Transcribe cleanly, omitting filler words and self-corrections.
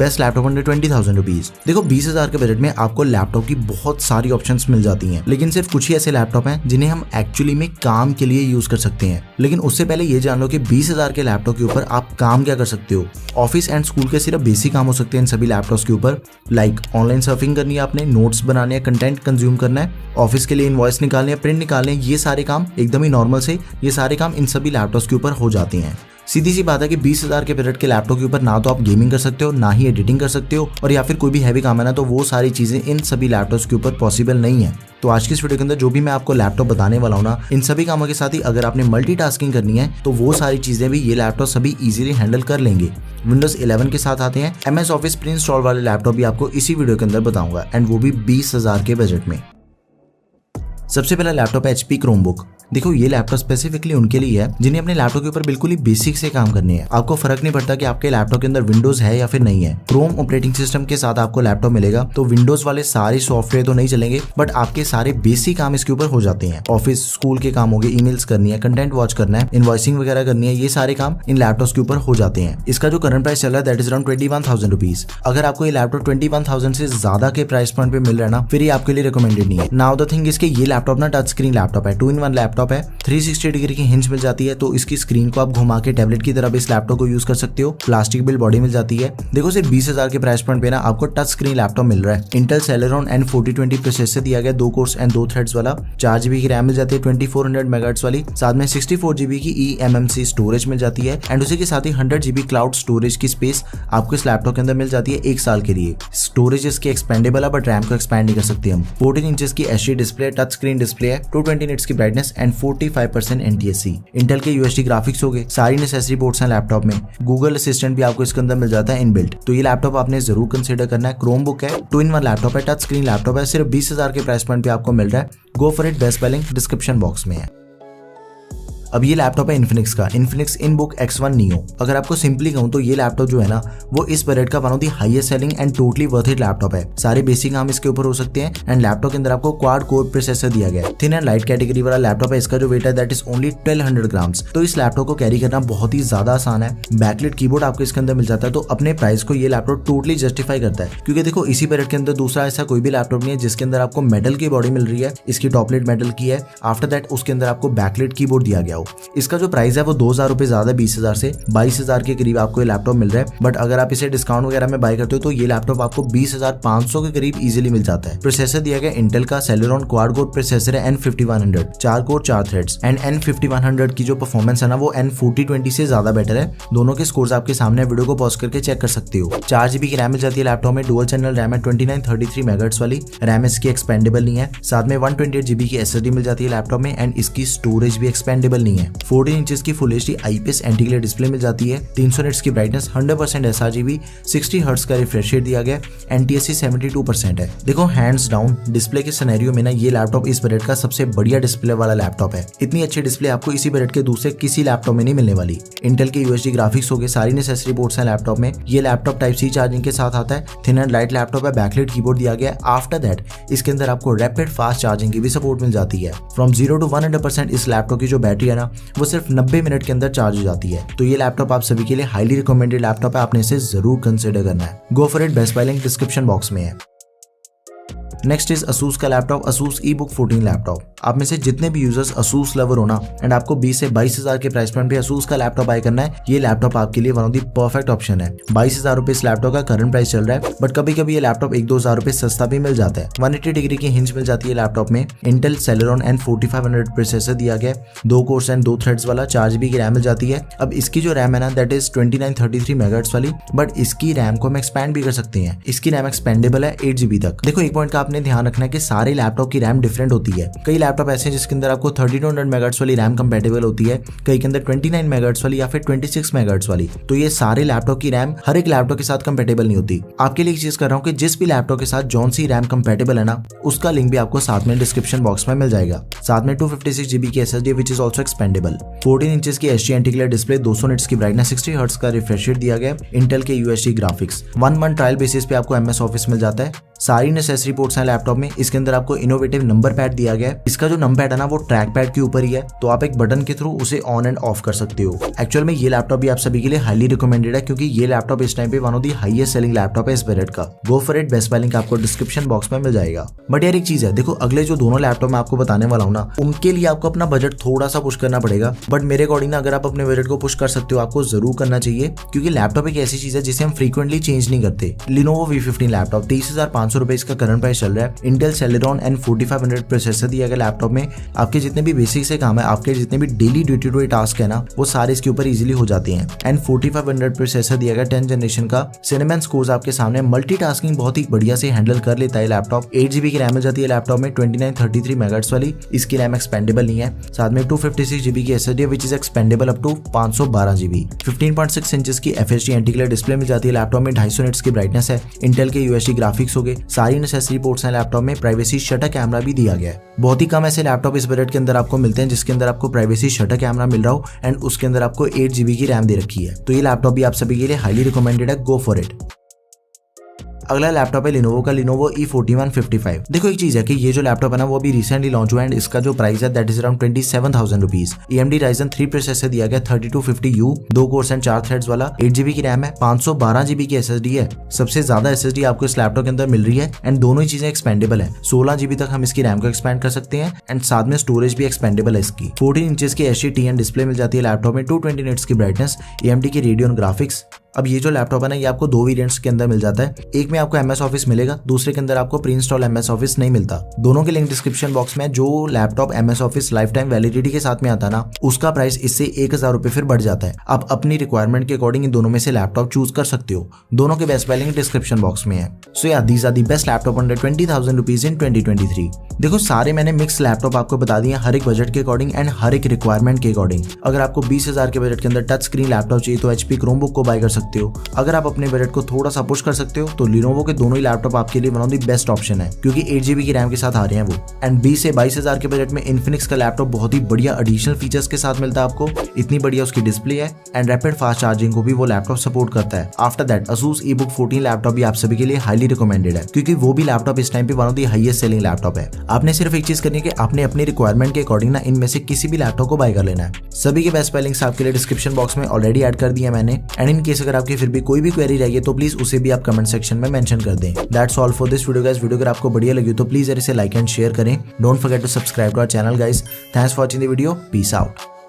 Best laptop under 20,000 rupees. देखो 20,000 के budget में आपको लैपटॉप की बहुत सारी ऑप्शंस मिल जाती हैं, लेकिन सिर्फ कुछ ही ऐसे लैपटॉप हैं जिन्हें हम एक्चुअली में काम के लिए यूज कर सकते हैं। लेकिन उससे पहले ये जान लो कि 20,000 के लैपटॉप के ऊपर आप काम क्या कर सकते हो। ऑफिस एंड स्कूल के सिर्फ बेसिक काम हो सकते हैं इन सभी लैपटॉप्स के ऊपर, लाइक ऑनलाइन सर्फिंग करनी है आपने, नोट्स बनाने हैं, कंटेंट कंज्यूम करना है, ऑफिस के लिए इनवॉइस निकालने, प्रिंट निकालने, ये सारे काम एकदम ही नॉर्मल से ये सारे काम इन सभी लैपटॉप्स के ऊपर हो जाते हैं। सीधी सी बात है कि 20,000 के बजट के लैपटॉप के ऊपर ना तो आप गेमिंग कर सकते हो, ना ही एडिटिंग कर सकते हो, और या फिर कोई भी हैवी काम है ना तो वो सारी चीजें इन सभी लैपटॉप्स के ऊपर पॉसिबल नहीं है। तो आज की इस वीडियो के अंदर जो भी मैं आपको लैपटॉप बताने वाला हूं ना, इन सभी कामों के साथ ही अगर आपने मल्टीटास्किंग करनी है तो वो सारी चीजें भी ये लैपटॉप सभी इजीली हैंडल कर लेंगे। विंडोज 11 के साथ आते हैं। MS ऑफिस प्री इंस्टॉल वाले लैपटॉप भी आपको इसी वीडियो के अंदर बताऊंगा, एंड वो भी 20,000 के बजट में। सबसे पहला लैपटॉप है HP क्रोमबुक। देखो ये लैपटॉप स्पेसिफिकली उनके लिए है जिन्हें अपने लैपटॉप के ऊपर बिल्कुल ही बेसिक से काम करने हैं। आपको फर्क नहीं पड़ता कि आपके लैपटॉप के अंदर विंडोज है या फिर नहीं है। क्रोम ऑपरेटिंग सिस्टम के साथ आपको लैपटॉप मिलेगा, तो विंडोज वाले सारे सॉफ्टवेयर तो नहीं चलेंगे, बट आपके सारे बेसिक काम इसके ऊपर हो जाते हैं। ऑफिस स्कूल के काम हो गए, ईमेल्स करनी है, कंटेंट वॉच करना है, इनवॉइसिंग वगैरह करनी है, ये सारे काम इन लैपटॉप्स के ऊपर हो जाते हैं। इसका जो करंट प्राइस चल रहा है दैट इज अराउंड 21,000 रुपीज। अगर आपको ये लैपटॉप 21,000 से ज्यादा के प्राइस पॉइंट पे मिल रहा है ना, फिर ये आपके लिए रिकमेंडेड नहीं है। नाउ द थिंग इसके ये लैपटॉप ना टच स्क्रीन लैपटॉप है, 2-in-1 लैपटॉप है, 360 डिग्री की हिंज मिल जाती है, तो इसकी स्क्रीन को आप घुमा के टैबलेट की तरह भी इस लैपटॉप को यूज कर सकते हो। प्लास्टिक बिल्ड बॉडी मिल जाती है। देखो सिर्फ 20,000 के प्राइस पॉइंट पे ना आपको टच स्क्रीन लैपटॉप मिल रहा है। इंटेल सेलेरॉन N4020 प्रोसेसर दिया गया, 2 कोर्स एंड 2 थ्रेड्स वाला, 4GB की रैम मिल जाती है, 2400 मेगाहर्ट्ज वाली, साथ में 64GB की eMMC स्टोरेज मिल जाती है, एंड उसी के साथ ही 100GB क्लाउड स्टोरेज की स्पेस आपको इस लैपटॉप के अंदर मिल जाती है 1 साल के लिए। स्टोरेज इसकी एक्सपेंडेबल है, बट रैम को एक्सपैंड नहीं कर सकते हम। 14 इंचेस की HD display, touch screen display है, 220 निट्स की ब्राइटनेस एंड 45% NTSC। इंटेल के UHD ग्राफिक्स हो गए, सारी नेसेसरी पोर्ट्स हैं लैपटॉप में। गूगल असिस्टेंट भी आपको इसके अंदर मिल जाता है इनबिल्ट। तो ये लैपटॉप आपने जरूर कंसीडर करना है। क्रोमबुक है, 2-in-1 लैपटॉप है, टच स्क्रीन लैपटॉप है, सिर्फ 20,000 के प्राइस पॉइंट पे आपको मिल रहा है। Go for it, best buy link description box में है। अब ये लैपटॉप है इन्फिनिक्स का, इन्फिनिक्स इनबुक X1 Neo। अगर आपको सिंपली कहूं तो ये लैपटॉप जो है ना वो इस बजट का one of the highest selling and totally worth it laptop है। सारे बेसिक काम इसके ऊपर हो सकते हैं, एंड लैपटॉप के अंदर आपको क्वाड कोर प्रोसेसर दिया गया है। थिन एंड लाइट कैटेगरी वाला लैपटॉप है। इसका जो वेट है दैट इज ओनली 1200 ग्राम्स। तो इस लैपटॉप को कैरी करना बहुत ही ज्यादा आसान है। बैकलिट कीबोर्ड आपको इसके अंदर मिल जाता है, तो अपने प्राइस को ये लैपटॉप टोटली जस्टिफाई करता है, क्योंकि देखो इसी बजट के अंदर दूसरा ऐसा कोई भी लैपटॉप नहीं है जिसके अंदर आपको मेटल की बॉडी मिल रही है। इसकी टॉपलेट मेटल की है, आफ्टर दैट उसके अंदर आपको बैकलिट कीबोर्ड दिया गया हो। इसका जो प्राइस है वो 2,000 रुपए ज्यादा, 20,000 से 22,000 के करीब आपको ये लैपटॉप मिल रहा है। बट अगर आप इसे डिस्काउंट वगैरह में बाय करते हो तो ये लैपटॉप आपको 20,500 के करीब इजीली मिल जाता है। प्रोसेसर दिया गया इंटेल का सेलेरॉन क्वाड कोर प्रोसेसर है, N5100, 4 core 4 threads, and N5100 की जो परफॉर्मेंस है ना वो N4020 से ज्यादा बेटर है। दोनों के स्कोर्स आपके सामने, वीडियो को पॉज करके चेक कर सकते हो। 4GB की रैम मिल जाती है लैपटॉप में, डुअल चैनल रैम है, 2933 मेगाहर्ट्ज वाली रैम इसकी एक्सपेंडेबल नहीं है। साथ में 128GB की SSD मिल जाती है लैपटॉप में, एंड इसकी स्टोरेज भी एक्सपेंडेबल नहीं है। 14 इंचेस की full HD IPS anti glare display मिल जाती है, 300 निट्स की ब्राइटनेस, 100% sRGB, 60 हर्ट्ज का रिफ्रेश रेट दिया गया, NTSC 72% है। देखो हैंड्स डाउन डिस्प्ले के सिनेरियो में ना ये लैपटॉप इस बजट का सबसे बढ़िया डिस्प्ले वाला लैपटॉप है। इतनी अच्छी डिस्प्ले आपको इसी बजट के दूसरे किसी लैपटॉप में नहीं मिलने वाली। इंटेल के UHD ग्राफिक्स हो गए, सारी नेसेसरी पोर्ट्स हैं लैपटॉप में। ये लैपटॉप टाइप C चार्जिंग के साथ आता है। थिन एंड लाइट लैपटॉप है, बैकलाइट कीबोर्ड दिया गया है। आफ्टर दैट इसके अंदर आपको रैपिड फास्ट चार्जिंग की भी सपोर्ट मिल जाती है। फ्रॉम 0 to 100% इस लैपटॉप की जो बैटरी है ना वो सिर्फ 90 मिनट के अंदर चार्ज हो जाती है। तो ये लैपटॉप आप सभी के लिए हाईली रिकमेंडेड लैपटॉप है, आपने इसे जरूर कंसीडर करना है। Go for it, best buy link description box में है। नेक्स्ट इज Asus का लैपटॉप, Asus EBook 14 लैपटॉप। आप में से जितने भी यूजर्स Asus लवर हो ना एंड आपको 20 से 22,000 के प्राइस पॉइंट पे Asus का लैपटॉप बाय करना है, ये लैपटॉप आपके लिए one of the perfect option है। 22,000 रुपए इस लैपटॉप का करंट प्राइस चल रहा है, बट कभी कभी ये लैपटॉप 1-2 रुपए सस्ता भी मिल जाता है। 180 डिग्री की हिंज मिल जाती है लैपटॉप में। इंटेल सेलेरॉन N4500 प्रोसेसर दिया गया, 2 कोर्स एंड 2 थ्रेड्स वाला, 4GB की रैम मिल जाती है। अब इसकी जो रैम है ना दैट इज 2933 मेगाहर्ट्ज वाली, बट इसकी रैम को हम एक्सपैंड भी कर सकते हैं। इसकी रैम एक्सपेंडेबल है 8GB तक। देखो एक पॉइंट का आपने ध्यान रखना है कि सारे लैपटॉप की रैम डिफरेंट होती है। कई लैपटॉप ऐसे हैं जिसके अंदर आपको 3200 मेगाहर्ट्ज वाली रैम कंपैटिबल होती है, कई के अंदर 29 मेगाहर्ट्ज वाली या फिर 26 मेगाहर्ट्ज वाली। तो ये सारे लैपटॉप की रैम हर एक लैपटॉप के साथ कंपैटिबल नहीं होती। आपके लिए एक चीज कर रहा हूँ कि जिस भी लैपटॉप के साथ जौन सी रैम कंपैटिबल है ना उसका लिंक भी आपको साथ में डिस्क्रिप्शन बॉक्स में मिल जाएगा। साथ में 256GB की SSD which is also expendable, 14 inches की HD anti glare display, 200 nits की ब्राइटनेस, 60 हर्ट्ज का रिफ्रेश रेट दिया गया, इंटेल के UHD graphics. 1 month trial basis पे आपको MS ऑफिस मिल जाता है। सारी नेसेसरी पोर्ट्स है लैपटॉप में, इसके अंदर आपको इनोवेटिव नंबर पैड दिया गया है। इसका जो नंबर पैड है ना वो ट्रैक पैड के ऊपर ही है, तो आप एक बटन के थ्रू उसे ऑन एंड ऑफ कर सकते हो। एक्चुअल में ये लैपटॉप भी आप सभी के लिए हाईली रिकमेंडेड है, क्योंकि ये लैपटॉप इस टाइम पे one of the highest selling laptop है इस पीरियड का। Go for it, best buy link आपको डिस्क्रिप्शन बॉक्स में मिल जाएगा। बट यार एक चीज है, देखो अगले जो दोनों लैपटॉप मैं आपको बताने वाला हूँ ना, उनके लिए आपको अपना बजट थोड़ा सा पुश करना पड़ेगा। बट मेरे अकॉर्डिंग ना अगर आप अपने बजट को पुश कर सकते हो, आपको जरूर करना चाहिए, क्योंकि लैपटॉप एक ऐसी चीज है जिसे हम फ्रीक्वेंटली चेंज नहीं करते। Lenovo V15 लैपटॉप 23,500 रुपए इसका करंट प्राइस चल रहा है। इंटेल Celeron N4500 प्रोसेसर दिया गया लैपटॉप में। आपके जितने भी बेसिक से काम है, आपके जितने भी daily day to day task है ना, वो सारे इसके ऊपर इजीली हो जाते हैं। N4500 प्रोसेसर दिया गया 10th जनरेशन का। Cinnamon कोर्स आपके सामने, मल्टीटास्किंग बहुत ही बढ़िया से हैंडल कर लेता है लैपटॉप। 8GB की रैम मिल जाती है लैपटॉप में 2933 मेगाहर्ट्ज वाली। इसकी रैम एक्सपेंडेबल नहीं है। साथ में 256GB की SSD which is expandable up to 512GB। 15.6 inches की FHD एंटी ग्लेयर डिस्प्ले मिल जाती है लैपटॉप में। 250 निट्स की ब्राइटनेस है। इंटेल के UHD ग्राफिक्स हो गए। सारी नेसेसरी पोर्ट्स हैं लैपटॉप में। प्राइवेसी शटर कैमरा भी दिया गया है। बहुत ही कम ऐसे लैपटॉप इस बजट के अंदर आपको मिलते हैं जिसके अंदर आपको प्राइवेसी शटर कैमरा मिल रहा हो एंड उसके अंदर आपको 8GB की रैम दे रखी है। तो ये लैपटॉप भी आप सभी के लिए हाईली रिकमेंडेड है। Go for it. अगला लैपटॉप है Lenovo का, Lenovo E4155। देखो एक चीज है कि ये जो लैपटॉप है ना वो अभी रिसेंटली लॉन्च हुआ है एंड इसका जो प्राइस है that is around 27,000 rupees. AMD Ryzen 3 processor दिया गया 3250U, 2 कोर्स एंड 4 थ्रेड्स वाला। 8GB की रैम है। 512GB की SSD है। सबसे ज्यादा SSD आपको इस लैपटॉप के अंदर मिल रही है एंड दोनों ही चीजें एक्सपेंडेबल है। 16GB तक हम इसकी रैम को एक्सपेंड कर सकते हैं एंड साथ में स्टोरेज भी एक्सपेंडेबल है इसकी। 14 इंचेस की HD TN डिस्प्ले मिल जाती है लैपटॉप में। 220 निट्स की ब्राइटनेस। AMD की Radeon ग्राफिक्स। अब ये जो लैपटॉप है ना ये आपको 2 वेरिएंट्स के अंदर मिल जाता है। एक में आपको MS ऑफिस मिलेगा, दूसरे के अंदर आपको प्री इंस्टॉल MS ऑफिस नहीं मिलता। दोनों के लिंक डिस्क्रिप्शन बॉक्स में। जो laptop MS office life time validity के साथ में आता है ना, उसका प्राइस इससे 1000 रुपए फिर बढ़ जाता है। आप अपनी रिक्वायरमेंट के अकॉर्डिंग इन दोनों में से लैपटॉप चूज कर सकते हो। दोनों के best buy link description box में है। सो यार these are the best laptop under 20,000 rupees in 2023। देखो सारे मैंने मिक्स लैपटॉप आपको बता दिए, हर एक बजट के अकॉर्डिंग एंड हर एक रिक्वायरमेंट के अकॉर्डिंग। अगर आपको 20,000 के बजट के अंदर टच स्क्रीन लैपटॉप चाहिए तो HP Chromebook को बाय कर सकते हो। अगर आप अपने बजट को थोड़ा सा पुश कर सकते हो तो Lenovo के दोनों ही लैपटॉप आपके लिए one of the best option है, क्योंकि 8GB की रैम के साथ आ रहे हैं वो। एंड 20 से 22,000 के बजट में Infinix का लैपटॉप बहुत ही बढ़िया एडिशनल फीचर्स के साथ मिलता है आपको। इतनी बढ़िया उसकी डिस्प्ले है एंड रैपिड फास्ट चार्जिंग को भी वो लैपटॉप सपोर्ट करता है। After that Asus EBook 14 laptop भी आप सभी के लिए हाईली रिकमेंडेड है, क्योंकि वो भी लैपटॉप इस टाइम पे one of the highest selling laptop है। आपने सिर्फ एक चीज करनी है कि आपने अपनी रिक्वायरमेंट के अकॉर्डिंग ना इनमें से किसी भी लैपटॉप को बाय कर लेना है। सभी के बेस्ट बाय लिंक्स आपके लिए डिस्क्रिप्शन बॉक्स में ऑलरेडी ऐड कर दिया मैंने। एंड इन केस अगर आपकी फिर भी कोई भी क्वेरी रही है तो प्लीज उसे भी आप कमेंट सेक्शन में मेंशन कर दें। That's all for this video guys. Video अगर आपको बढ़िया लगी तो प्लीज इसे लाइक एंड शेयर करें। Don't forget to subscribe to our channel guys. Thanks for watching the video. Peace out.